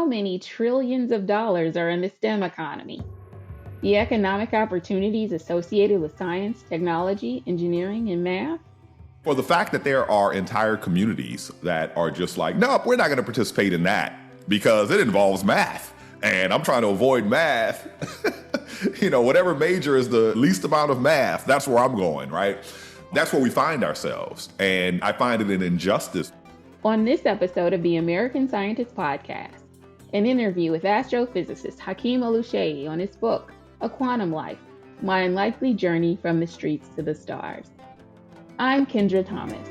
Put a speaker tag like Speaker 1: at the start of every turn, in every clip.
Speaker 1: how many trillions of dollars are in the STEM economy? The economic opportunities associated with science, technology, engineering, and math?
Speaker 2: For the fact that there are entire communities that are just like, nope, we're not going to participate in that because it involves math. And I'm trying to avoid math. Whatever major is the least amount of math, that's where I'm going, right? That's where we find ourselves. And I find it an injustice.
Speaker 1: On this episode of the American Scientist Podcast, an interview with astrophysicist Hakeem Oluseyi on his book, A Quantum Life, My Unlikely Journey from the Streets to the Stars. I'm Kendra Thomas.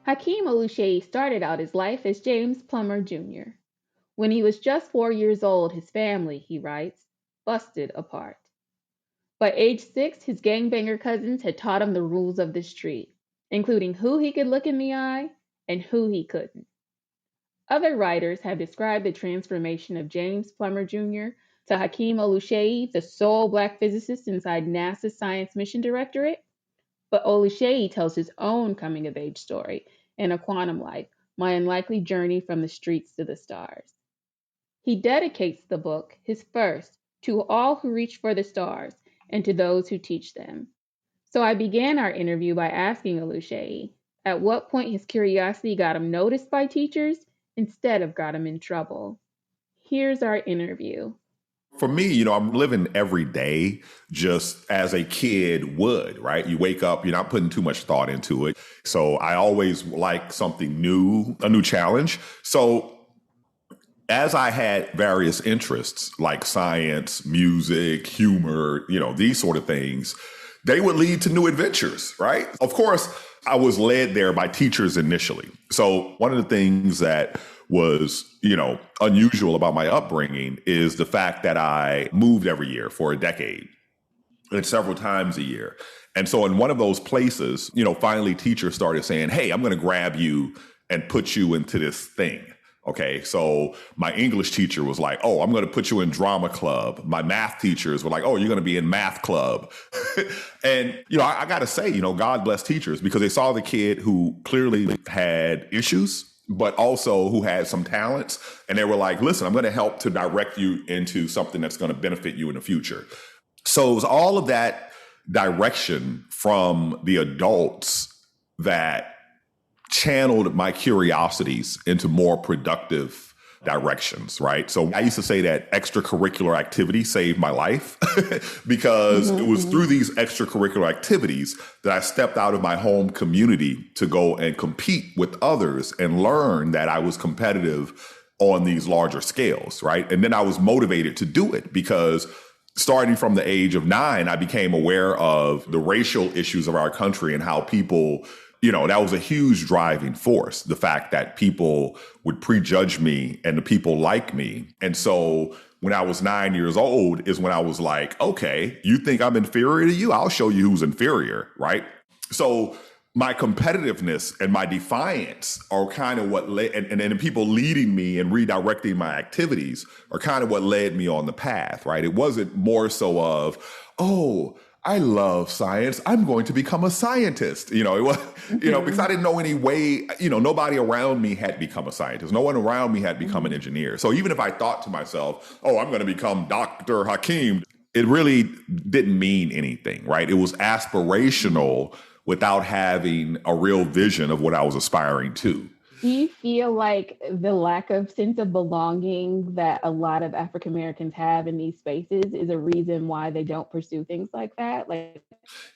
Speaker 1: Hakeem Oluseyi started out his life as James Plummer Jr. When he was just 4 years old, his family, he writes, busted apart. By age 6, his gangbanger cousins had taught him the rules of the street, including who he could look in the eye and who he couldn't. Other writers have described the transformation of James Plummer Jr. to Hakeem Oluseyi, the sole Black physicist inside NASA's Science Mission Directorate, but Oluseyi tells his own coming-of-age story in A Quantum Life, My Unlikely Journey from the Streets to the Stars. He dedicates the book, his first, to all who reach for the stars and to those who teach them. So I began our interview by asking Oluseyi at what point his curiosity got him noticed by teachers instead of got him in trouble. Here's our interview.
Speaker 2: For me, I'm living every day just as a kid would, right? You wake up, you're not putting too much thought into it. So I always like something new, a new challenge. So as I had various interests like science, music, humor, these sort of things, they would lead to new adventures, right? Of course, I was led there by teachers initially. So one of the things that was, unusual about my upbringing is the fact that I moved every year for a decade and several times a year. And so in one of those places, finally teachers started saying, hey, I'm going to grab you and put you into this thing. Okay, so my English teacher was like, oh, I'm going to put you in drama club. My math teachers were like, oh, you're going to be in math club. And, I got to say, God bless teachers because they saw the kid who clearly had issues, but also who had some talents. And they were like, listen, I'm going to help to direct you into something that's going to benefit you in the future. So it was all of that direction from the adults that channeled my curiosities into more productive directions, right? So I used to say that extracurricular activity saved my life because it was through these extracurricular activities that I stepped out of my home community to go and compete with others and learn that I was competitive on these larger scales, right? And then I was motivated to do it because starting from the age of 9, I became aware of the racial issues of our country and how people that was a huge driving force, the fact that people would prejudge me and the people like me. And so when I was 9 years old is when I was like, okay, you think I'm inferior to you? I'll show you who's inferior, right? So my competitiveness and my defiance are kind of what led, and then people leading me and redirecting my activities are kind of what led me on the path, right? It wasn't more so of, oh, I love science, I'm going to become a scientist. It was, because I didn't know any way, nobody around me had become a scientist. No one around me had become an engineer. So even if I thought to myself, oh, I'm going to become Dr. Hakeem, it really didn't mean anything, right? It was aspirational without having a real vision of what I was aspiring to.
Speaker 1: Do you feel like the lack of sense of belonging that a lot of African Americans have in these spaces is a reason why they don't pursue things like that? Like,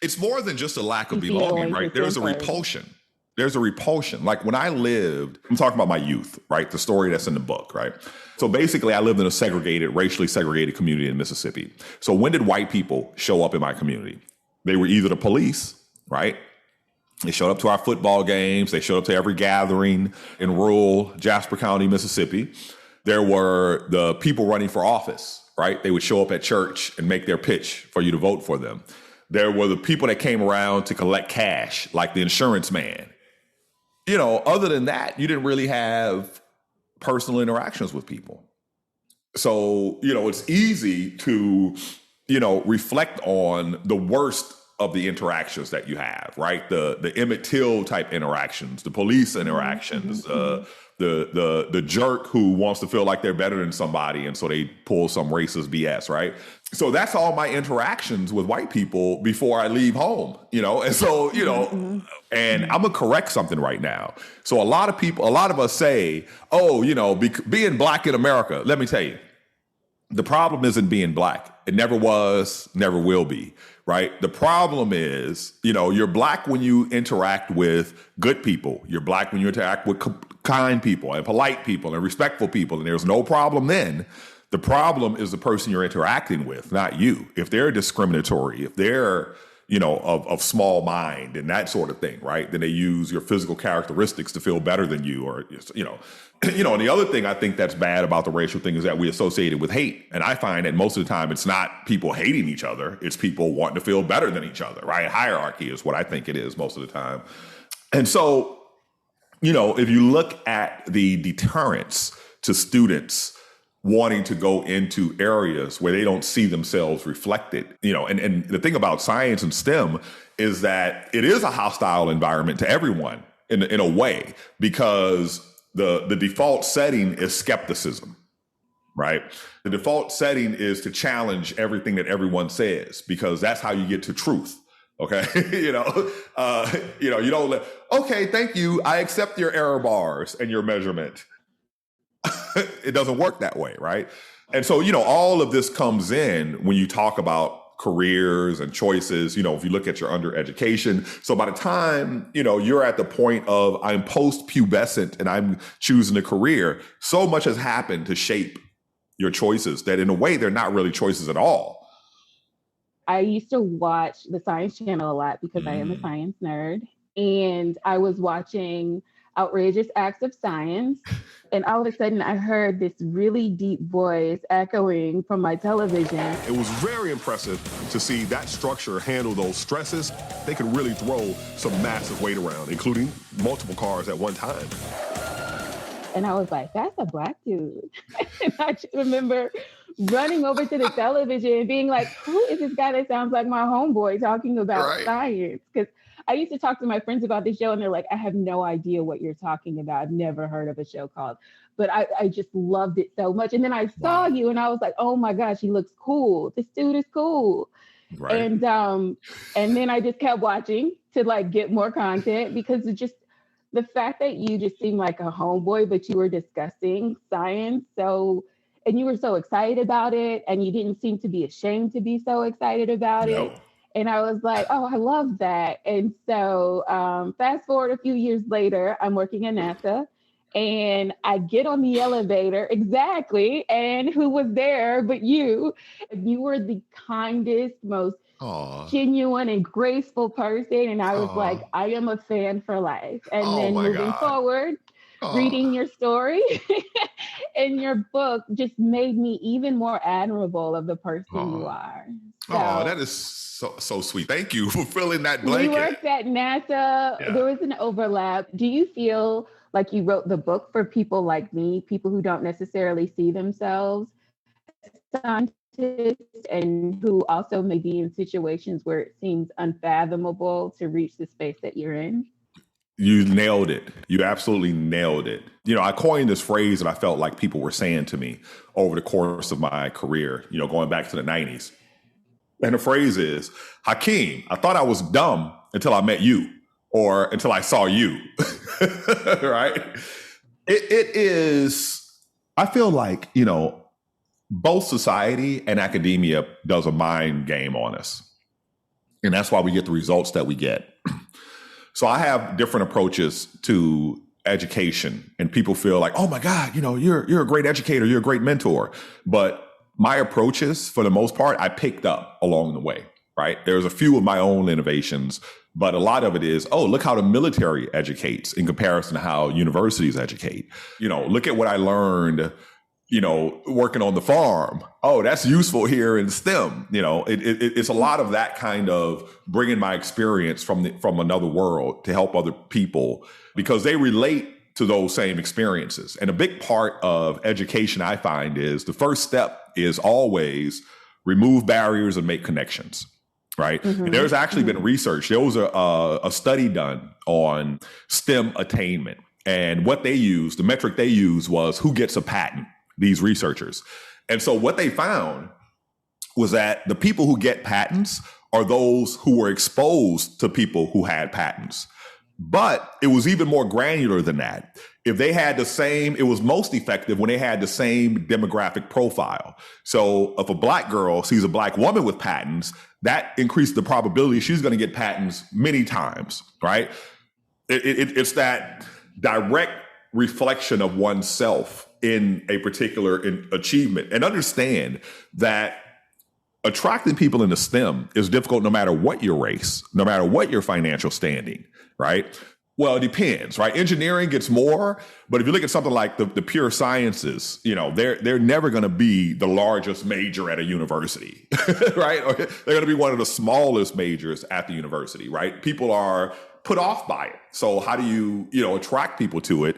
Speaker 2: it's more than just a lack of belonging, right? There's a repulsion. There's a repulsion. Like when I lived, I'm talking about my youth, right? The story that's in the book, right? So basically I lived in a racially segregated community in Mississippi. So when did white people show up in my community? They were either the police, right? They showed up to our football games. They showed up to every gathering in rural Jasper County, Mississippi. There were the people running for office, right? They would show up at church and make their pitch for you to vote for them. There were the people that came around to collect cash, like the insurance man. Other than that, you didn't really have personal interactions with people. So, it's easy to, reflect on the worst of the interactions that you have, right? The Emmett Till type interactions, the police interactions, the jerk who wants to feel like they're better than somebody, and so they pull some racist BS, right? So that's all my interactions with white people before I leave home, and so, and I'm gonna correct something right now. So a lot of us say, oh, being black in America, let me tell you, the problem isn't being black. It never was, never will be, right? The problem is, you're black when you interact with good people. You're black when you interact with kind people and polite people and respectful people, and there's no problem then. The problem is the person you're interacting with, not you. If they're discriminatory, if they're, of small mind and that sort of thing, right? Then they use your physical characteristics to feel better than you, or, and the other thing I think that's bad about the racial thing is that we associate it with hate. And I find that most of the time it's not people hating each other. It's people wanting to feel better than each other, right? Hierarchy is what I think it is most of the time. And so, if you look at the deterrence to students wanting to go into areas where they don't see themselves reflected, and the thing about science and STEM is that it is a hostile environment to everyone in a way, because the default setting is skepticism, right? The default setting is to challenge everything that everyone says, because that's how you get to truth. Okay. You don't let, okay, thank you, I accept your error bars and your measurement. It doesn't work that way, right? And so, all of this comes in when you talk about careers and choices, if you look at your undereducation. So by the time, you're at the point of I'm post-pubescent and I'm choosing a career, so much has happened to shape your choices that in a way, they're not really choices at all.
Speaker 1: I used to watch the Science Channel a lot because I am a science nerd. And I was watching Outrageous Acts of Science. And all of a sudden, I heard this really deep voice echoing from my television.
Speaker 3: It was very impressive to see that structure handle those stresses. They could really throw some massive weight around, including multiple cars at one time.
Speaker 1: And I was like, that's a Black dude. And I just remember running over to the television and being like, who is this guy that sounds like my homeboy talking about science? Because I used to talk to my friends about this show and they're like, I have no idea what you're talking about. I've never heard of a show called, but I just loved it so much. And then I saw you and I was like, oh my gosh, he looks cool. This dude is cool. Right. And then I just kept watching to like get more content, because it's just the fact that you just seemed like a homeboy, but you were discussing science. And you were so excited about it, and you didn't seem to be ashamed to be so excited about it. And I was like, oh, I love that. And so fast forward a few years later, I'm working at NASA, and I get on the elevator, exactly, and who was there but you? You were the kindest, most genuine and graceful person. And I was like, I am a fan for life. And then moving forward, reading your story and your book just made me even more admirable of the person you are. So,
Speaker 2: that is so sweet. Thank you for filling that blanket.
Speaker 1: We worked at NASA. Yeah. There was an overlap. Do you feel like you wrote the book for people like me, people who don't necessarily see themselves as scientists and who also may be in situations where it seems unfathomable to reach the space that you're in?
Speaker 2: You nailed it. You absolutely nailed it. I coined this phrase that I felt like people were saying to me over the course of my career, going back to the 90s. And the phrase is, Hakeem, I thought I was dumb until I met you, or until I saw you. Right? It is, I feel like, both society and academia does a mind game on us. And that's why we get the results that we get. So I have different approaches to education, and people feel like, oh my God, you're a great educator, you're a great mentor. But my approaches, for the most part, I picked up along the way, right? There's a few of my own innovations, but a lot of it is, look how the military educates in comparison to how universities educate. Look at what I learned, working on the farm. Oh, that's useful here in STEM. It's a lot of that kind of bringing my experience from another world to help other people, because they relate to those same experiences. And a big part of education, I find, is the first step is always remove barriers and make connections, right? And there's actually been research. There was a study done on STEM attainment. And what they used, the metric they used was who gets a patent, these researchers. And so what they found was that the people who get patents are those who were exposed to people who had patents. But it was even more granular than that. If they had the same, it was most effective when they had the same demographic profile. So if a Black girl sees a Black woman with patents, that increased the probability she's going to get patents many times, right? It's that direct reflection of oneself in a particular achievement. And understand that attracting people into STEM is difficult no matter what your race, no matter what your financial standing, right? Well, it depends, right? Engineering gets more, but if you look at something like the pure sciences, they're never going to be the largest major at a university, right? Or they're going to be one of the smallest majors at the university, right? People are put off by it. So how do you, attract people to it?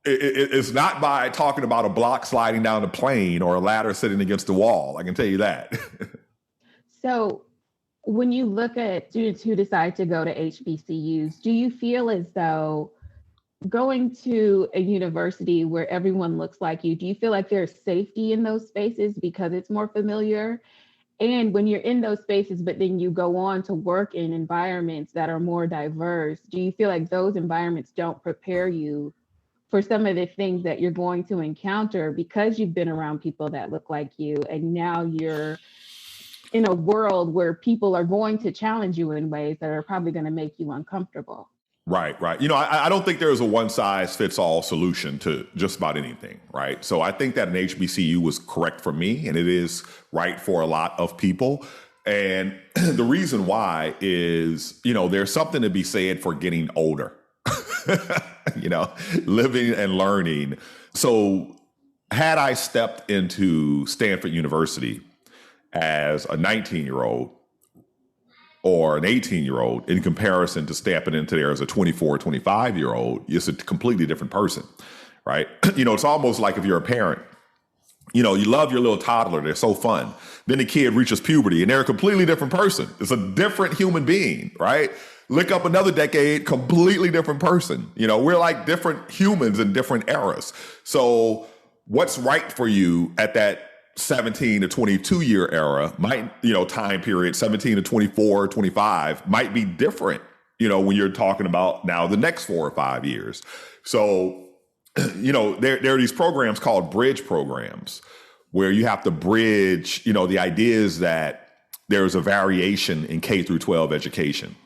Speaker 2: It's not by talking about a block sliding down the plane or a ladder sitting against the wall. I can tell you that.
Speaker 1: So when you look at students who decide to go to HBCUs, do you feel as though going to a university where everyone looks like you, do you feel like there's safety in those spaces because it's more familiar? And when you're in those spaces, but then you go on to work in environments that are more diverse, do you feel like those environments don't prepare you for some of the things that you're going to encounter because you've been around people that look like you, and now you're in a world where people are going to challenge you in ways that are probably going to make you uncomfortable?
Speaker 2: Right. I don't think there's a one-size-fits-all solution to just about anything, right? So I think that an HBCU was correct for me, and it is right for a lot of people. And the reason why is, there's something to be said for getting older, living and learning. So had I stepped into Stanford University as a 19-year-old or an 18-year-old in comparison to stepping into there as a 24, 25-year-old, it's a completely different person, right? It's almost like if you're a parent, you love your little toddler. They're so fun. Then the kid reaches puberty and they're a completely different person. It's a different human being, right? Look up another decade, completely different person. We're like different humans in different eras. So what's right for you at that 17 to 22 year era might, time period, 17 to 24, 25 might be different, when you're talking about now the next 4 or 5 years. So, there are these programs called bridge programs where you have to bridge, the idea is that there's a variation in K through 12 education.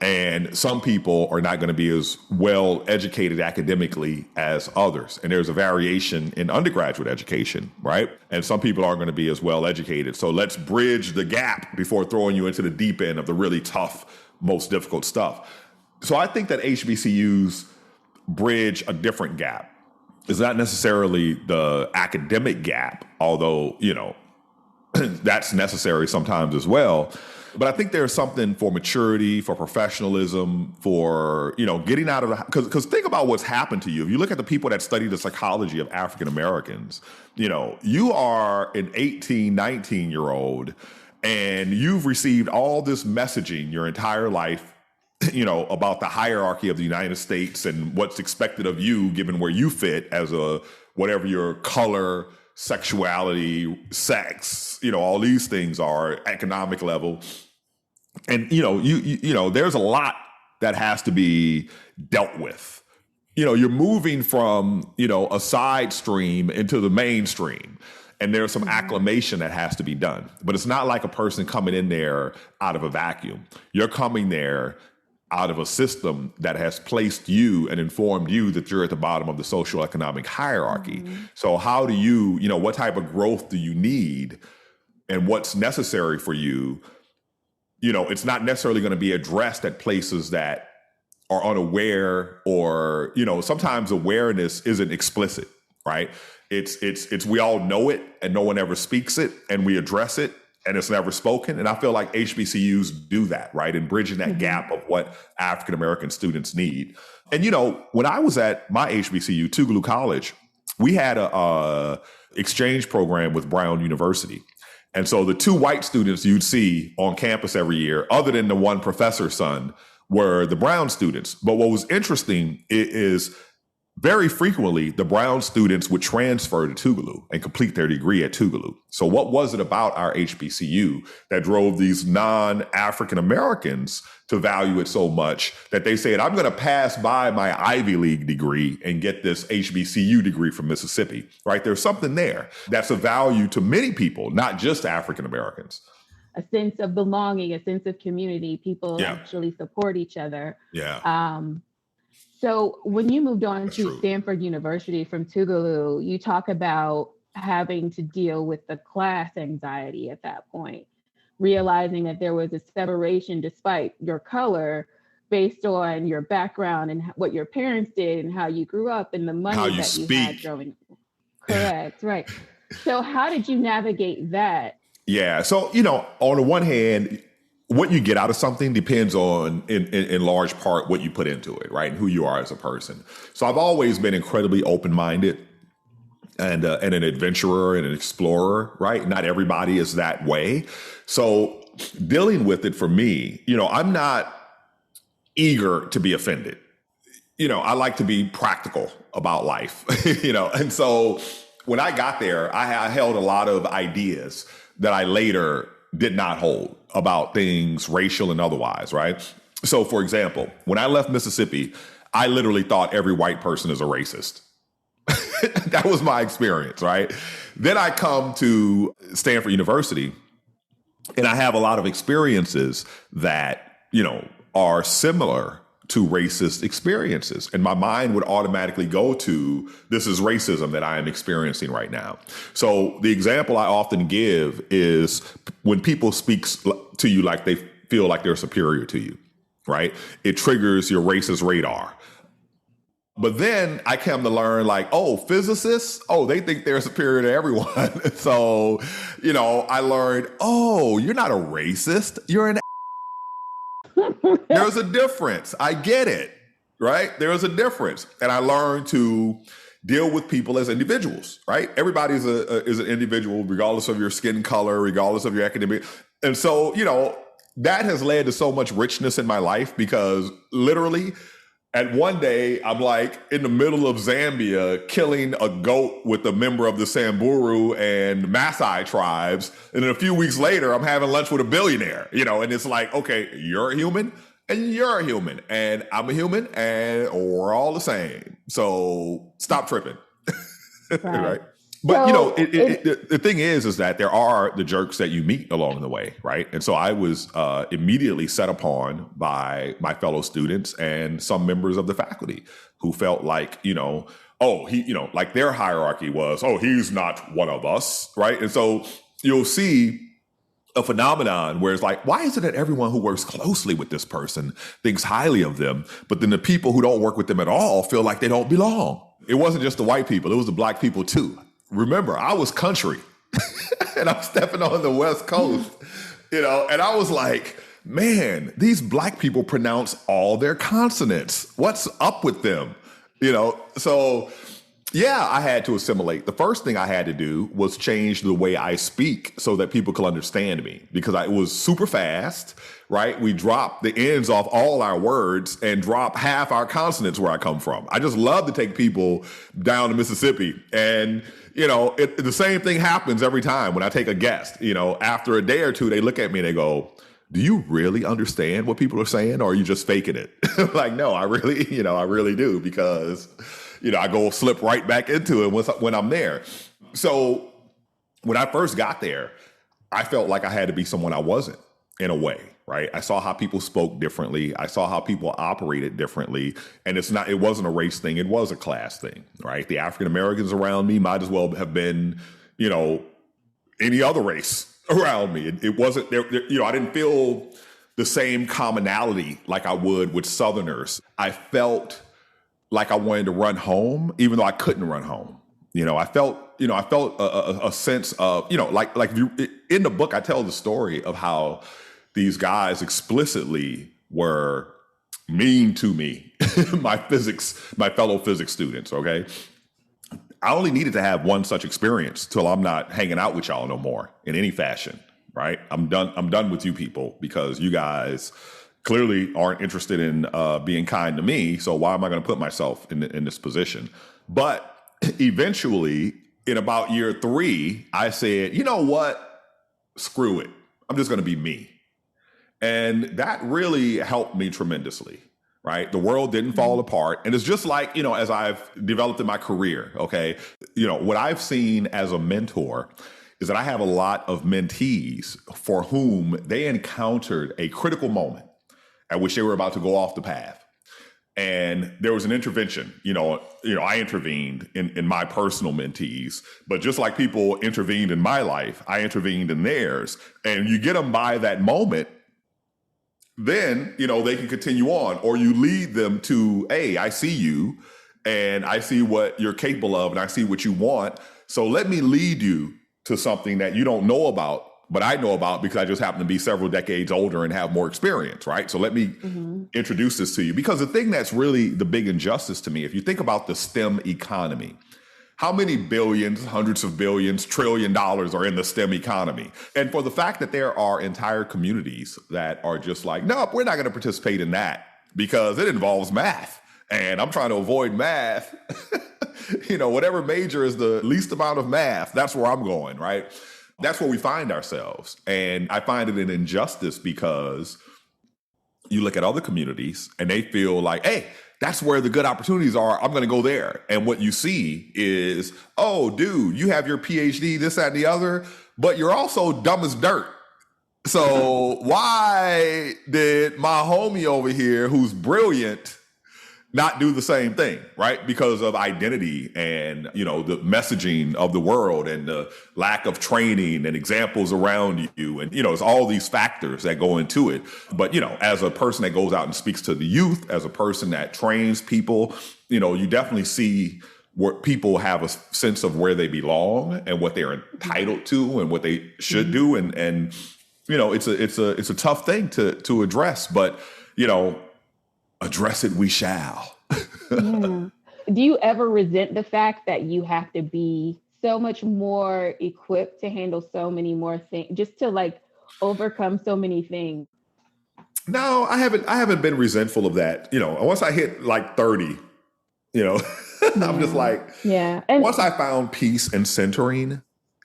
Speaker 2: And some people are not going to be as well educated academically as others. And there's a variation in undergraduate education, right? And some people aren't going to be as well educated. So let's bridge the gap before throwing you into the deep end of the really tough, most difficult stuff. So I think that HBCUs bridge a different gap. It's not necessarily the academic gap, although, that's necessary sometimes as well. But I think there's something for maturity, for professionalism, for, getting out of the, because think about what's happened to you. If you look at the people that study the psychology of African Americans, you are an 18, 19-year-old and you've received all this messaging your entire life, about the hierarchy of the United States and what's expected of you given where you fit as whatever your color, sexuality, sex, all these things are, economic level. And, there's a lot that has to be dealt with. You're moving from, a side stream into the mainstream. And there's some acclimation that has to be done. But it's not like a person coming in there out of a vacuum. You're coming there out of a system that has placed you and informed you that you're at the bottom of the social economic hierarchy. So how do you, what type of growth do you need and what's necessary for you? It's not necessarily going to be addressed at places that are unaware or, sometimes awareness isn't explicit, right? It's we all know it and no one ever speaks it and we address it and it's never spoken. And I feel like HBCUs do that, right? In bridging that gap of what African-American students need. And, when I was at my HBCU, Tougaloo College, we had a exchange program with Brown University. And so the two white students you'd see on campus every year, other than the one professor's son, were the Brown students. But what was interesting is very frequently the Brown students would transfer to Tougaloo and complete their degree at Tougaloo. So what was it about our HBCU that drove these non-African Americans to value it so much that they said, I'm going to pass by my Ivy League degree and get this HBCU degree from Mississippi, right? There's something there that's of value to many people, not just African Americans.
Speaker 1: A sense of belonging, a sense of community. People actually support each other.
Speaker 2: Yeah.
Speaker 1: So when you moved on
Speaker 2: That's
Speaker 1: to
Speaker 2: true.
Speaker 1: Stanford University from Tougaloo, you talk about having to deal with the class anxiety at that point, realizing that there was a separation despite your color based on your background and what your parents did and how you grew up and the money
Speaker 2: How you
Speaker 1: that
Speaker 2: speak.
Speaker 1: you had growing up. Correct, right. So how did you navigate that?
Speaker 2: Yeah. So, on the one hand, what you get out of something depends on, in large part, what you put into it, right? And who you are as a person. So I've always been incredibly open-minded and an adventurer and an explorer, right? Not everybody is that way. So dealing with it for me, I'm not eager to be offended. I like to be practical about life, and so when I got there, I held a lot of ideas that I later did not hold about things racial and otherwise, right? So, for example, when I left Mississippi, I literally thought every white person is a racist. That was my experience, right? Then I come to Stanford University, and I have a lot of experiences that, are similar to racist experiences. And my mind would automatically go to, this is racism that I am experiencing right now. So the example I often give is when people speak to you like they feel like they're superior to you, right? It triggers your racist radar. But then I come to learn physicists, they think they're superior to everyone. So, I learned, you're not a racist. You're an There's a difference. I get it, right? There's a difference. And I learned to deal with people as individuals, right? Everybody is an individual, regardless of your skin color, regardless of your academic. And so, that has led to so much richness in my life because literally at one day, I'm in the middle of Zambia killing a goat with a member of the Samburu and Maasai tribes. And then a few weeks later, I'm having lunch with a billionaire, and it's okay, you're a human and you're a human and I'm a human and we're all the same. So stop tripping. Right? But, the thing is that there are the jerks that you meet along the way, right? And so I was immediately set upon by my fellow students and some members of the faculty who felt their hierarchy was, he's not one of us, right? And so you'll see a phenomenon where it's why is it that everyone who works closely with this person thinks highly of them, but then the people who don't work with them at all feel like they don't belong? It wasn't just the white people, it was the black people too. Remember, I was country and I'm stepping on the West Coast, and I was man, these black people pronounce all their consonants. What's up with them? So yeah, I had to assimilate. The first thing I had to do was change the way I speak so that people could understand me because it was super fast, right? We dropped the ends off all our words and drop half our consonants where I come from. I just love to take people down to Mississippi and the same thing happens every time when I take a guest. After a day or two, they look at me and they go, do you really understand what people are saying or are you just faking it? No, I really do because, I go slip right back into it when I'm there. So when I first got there, I felt like I had to be someone I wasn't in a way, right? I saw how people spoke differently. I saw how people operated differently. And it wasn't a race thing. It was a class thing, right? The African Americans around me might as well have been, any other race around me. It wasn't there. I didn't feel the same commonality like I would with Southerners. I felt like I wanted to run home, even though I couldn't run home. I felt a sense of, in the book, I tell the story of how these guys explicitly were mean to me, my fellow physics students, okay? I only needed to have one such experience till I'm not hanging out with y'all no more in any fashion, right? I'm done with you people because you guys clearly aren't interested in being kind to me. So why am I going to put myself in this position? But eventually, in about year 3, I said, you know what? Screw it. I'm just going to be me. And that really helped me tremendously, right? The world didn't fall apart. And it's just like, as I've developed in my career, okay? What I've seen as a mentor is that I have a lot of mentees for whom they encountered a critical moment at which they were about to go off the path. And there was an intervention, I intervened in my personal mentees, but just like people intervened in my life, I intervened in theirs. And you get them by that moment, then, they can continue on, or you lead them to, hey, I see you and I see what you're capable of and I see what you want. So let me lead you to something that you don't know about, but I know about because I just happen to be several decades older and have more experience, right? So let me introduce this to you, because the thing that's really the big injustice to me, if you think about the STEM economy, how many billions, hundreds of billions, $1 trillion are in the STEM economy? And for the fact that there are entire communities that are just like, no, we're not going to participate in that because it involves math. And I'm trying to avoid math. Whatever major is the least amount of math, that's where I'm going, right? That's where we find ourselves. And I find it an injustice because you look at other communities and they feel like, hey, that's where the good opportunities are. I'm going to go there. And what you see is, oh, dude, you have your PhD, this, that, and the other, but you're also dumb as dirt. So why did my homie over here, who's brilliant, not do the same thing, right? Because of identity and, the messaging of the world and the lack of training and examples around you. And, it's all these factors that go into it. But, as a person that goes out and speaks to the youth, as a person that trains people, you definitely see where people have a sense of where they belong and what they're entitled to and what they should do. And it's a tough thing to address, but, address it we shall.
Speaker 1: Yeah. Do you ever resent the fact that you have to be so much more equipped to handle so many more things, just to overcome so many things?
Speaker 2: No, I haven't been resentful of that. Once I hit 30, I'm just like,
Speaker 1: yeah. And
Speaker 2: once I found peace and centering,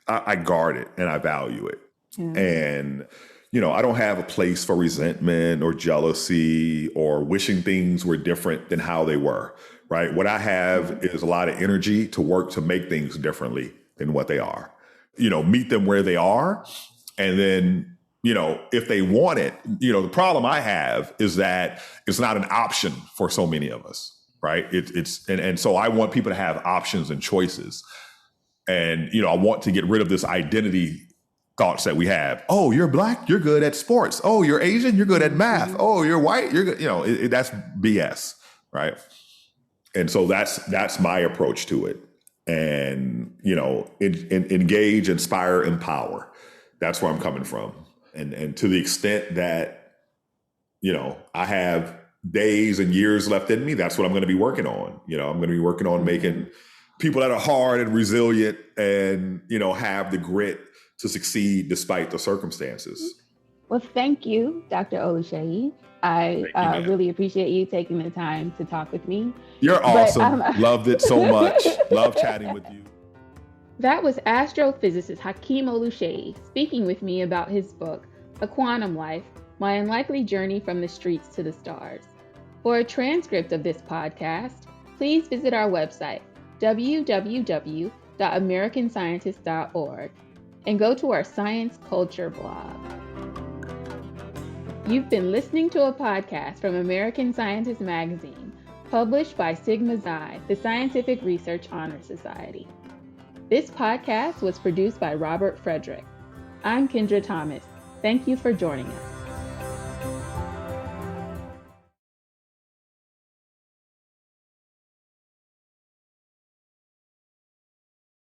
Speaker 2: I guard it and I value it. Yeah. And I don't have a place for resentment or jealousy or wishing things were different than how they were, right? What I have is a lot of energy to work to make things differently than what they are. Meet them where they are. And then, if they want it, the problem I have is that it's not an option for so many of us, right? And so I want people to have options and choices. And, I want to get rid of this identity thoughts that we have. Oh, you're Black, you're good at sports. Oh, you're Asian, you're good at math. Oh, you're white, you're good. That's BS, right? And so that's my approach to it. And, engage, inspire, empower. That's where I'm coming from. And to the extent that, I have days and years left in me, that's what I'm going to be working on. I'm going to be working on making people that are hard and resilient and, have the grit to succeed despite the circumstances.
Speaker 1: Well, thank you, Dr. Oluseyi. I really appreciate you taking the time to talk with me.
Speaker 2: You're awesome. Loved it so much. Love chatting with you.
Speaker 1: That was astrophysicist Hakeem Oluseyi speaking with me about his book, A Quantum Life, My Unlikely Journey from the Streets to the Stars. For a transcript of this podcast, please visit our website, www.americanscientist.org. and go to our science culture blog. You've been listening to a podcast from American Scientist Magazine, published by Sigma Xi, the Scientific Research Honor Society. This podcast was produced by Robert Frederick. I'm Kendra Thomas. Thank you for joining us.